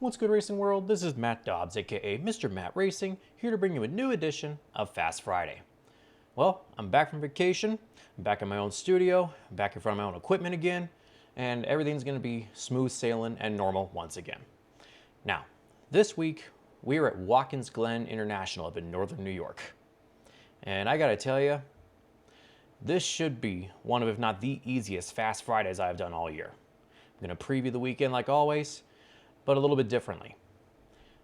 What's good, racing world? This is Matt Dobbs, aka Mr. Matt Racing, here to bring you a new edition of Fast Friday. Well, I'm back from vacation, I'm back in my own studio, I'm back in front of my own equipment again, and everything's going to be smooth sailing and normal once again. Now, this week, we're at Watkins Glen International up in northern New York. And I gotta tell you, this should be one of, if not the easiest Fast Fridays I've done all year. I'm going to preview the weekend like always, but a little bit differently.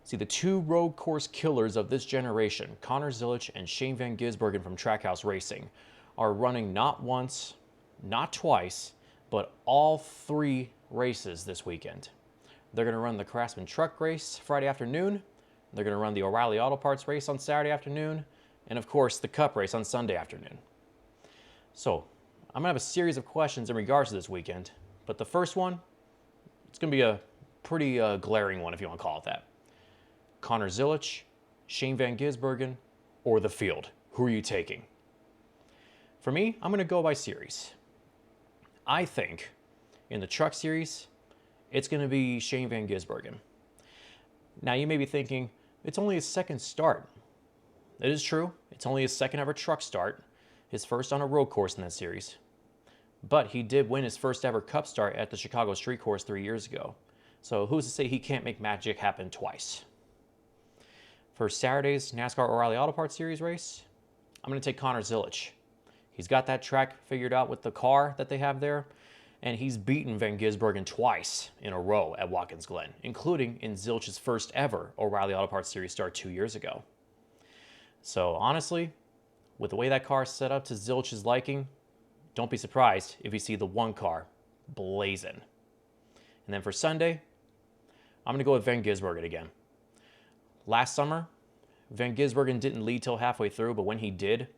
See, the two road course killers of this generation, Connor Zilisch and Shane Van Gisbergen from Trackhouse Racing, are running not once, not twice, but all three races this weekend. They're going to run the Craftsman Truck race Friday afternoon, they're going to run the O'Reilly Auto Parts race on Saturday afternoon, and of course the Cup race on Sunday afternoon. So, I'm going to have a series of questions in regards to this weekend, but the first one, it's going to be a pretty glaring one, if you want to call it that. Connor Zilisch, Shane Van Gisbergen, or the field? Who are you taking? For me, I'm going to go by series. I think in the Truck Series, it's going to be Shane Van Gisbergen. Now, you may be thinking, it's only his second start. It is true. It's only his second ever truck start, his first on a road course in that series. But he did win his first ever Cup start at the Chicago Street Course 3 years ago. So who's to say he can't make magic happen twice? For Saturday's NASCAR O'Reilly Auto Parts Series race, I'm going to take Connor Zilisch. He's got that track figured out with the car that they have there, and he's beaten Van Gisbergen twice in a row at Watkins Glen, including in Zilisch's first ever O'Reilly Auto Parts Series start 2 years ago. So honestly, with the way that car is set up to Zilisch's liking, don't be surprised if you see the one car blazing. And then for Sunday, I'm going to go with Van Gisbergen again. Last summer, Van Gisbergen didn't lead till halfway through, but when he did,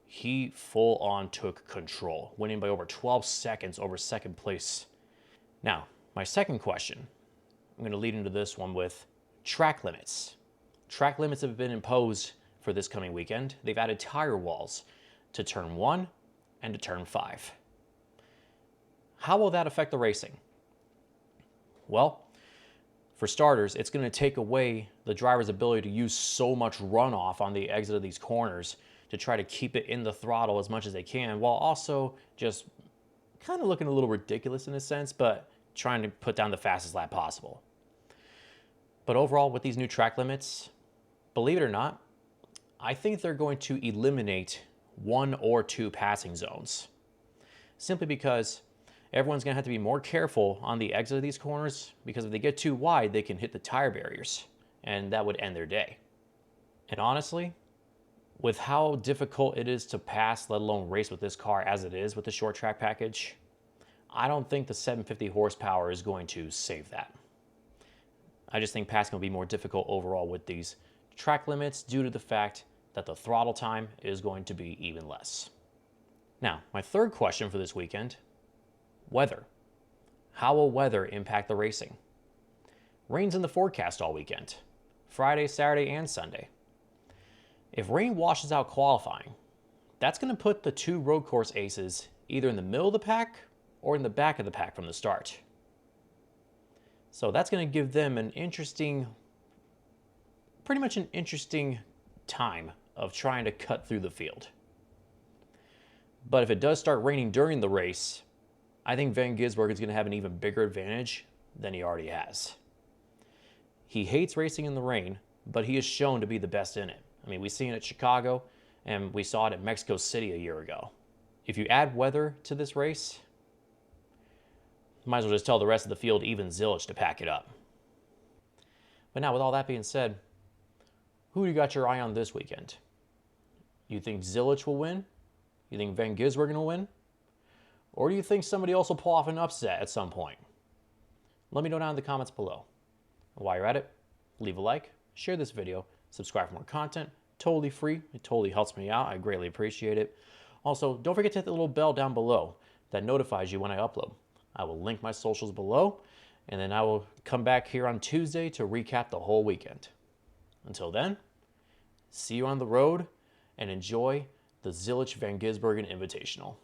he full on took control, winning by over 12 seconds over second place. Now, my second question, I'm going to lead into this one with track limits. Track limits have been imposed for this coming weekend. They've added tire walls to turn 1 and to turn 5. How will that affect the racing? Well, for starters, it's going to take away the driver's ability to use so much runoff on the exit of these corners to try to keep it in the throttle as much as they can, while also just kind of looking a little ridiculous in a sense, but trying to put down the fastest lap possible. But overall, with these new track limits, believe it or not, I think they're going to eliminate 1 or 2 passing zones. Simply because everyone's going to have to be more careful on the exit of these corners, because if they get too wide, they can hit the tire barriers, and that would end their day. And honestly, with how difficult it is to pass, let alone race with this car as it is with the short track package, I don't think the 750 horsepower is going to save that. I just think passing will be more difficult overall with these track limits due to the fact that the throttle time is going to be even less. Now, my third question for this weekend, weather. How will weather impact the racing? Rain's in the forecast all weekend, Friday, Saturday, and Sunday. If rain washes out qualifying, that's going to put the two road course aces either in the middle of the pack or in the back of the pack from the start. So that's going to give them an interesting, pretty much an interesting time of trying to cut through the field. But if it does start raining during the race, I think Van Gisbergen is going to have an even bigger advantage than he already has. He hates racing in the rain, but he is shown to be the best in it. I mean, we've seen it at Chicago, and we saw it at Mexico City a year ago. If you add weather to this race, you might as well just tell the rest of the field, even Zilisch, to pack it up. But now, with all that being said, who do you got your eye on this weekend? You think Zilisch will win? You think Van Gisbergen will win? Or do you think somebody else will pull off an upset at some point? Let me know down in the comments below. And while you're at it, leave a like, share this video, subscribe for more content, totally free. It totally helps me out. I greatly appreciate it. Also, don't forget to hit the little bell down below that notifies you when I upload. I will link my socials below, and then I will come back here on Tuesday to recap the whole weekend. Until then, see you on the road and enjoy the Zilisch Van Gisbergen Invitational.